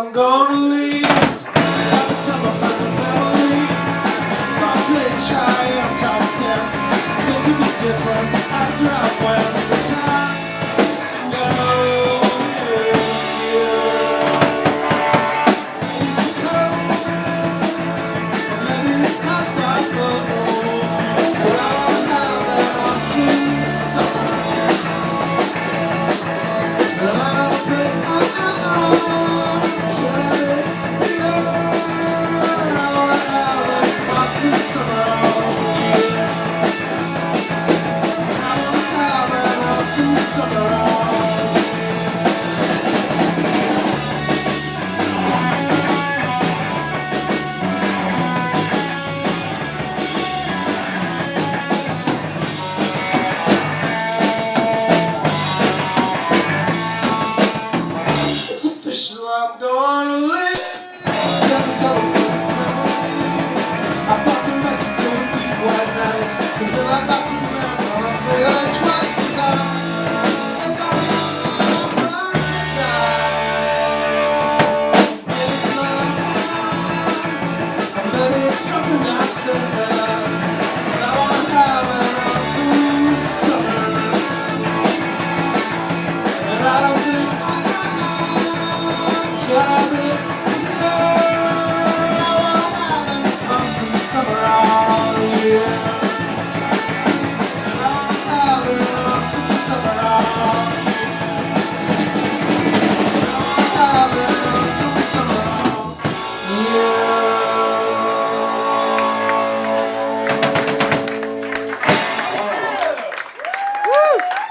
I'm gonna leave. Gotta tell my friends and family. I've been trying to sense things will be different after I went. The time to go is here. It's cold, and maybe it's not possible. But I don't have that option. And I don't think I'm gonna live. I bought the Mexico deep white nights. Until I got to remember I'm feeling twice the time. I'm gonna maybe it's something I said. I wanna have an awesome summer. And I don't think Woo!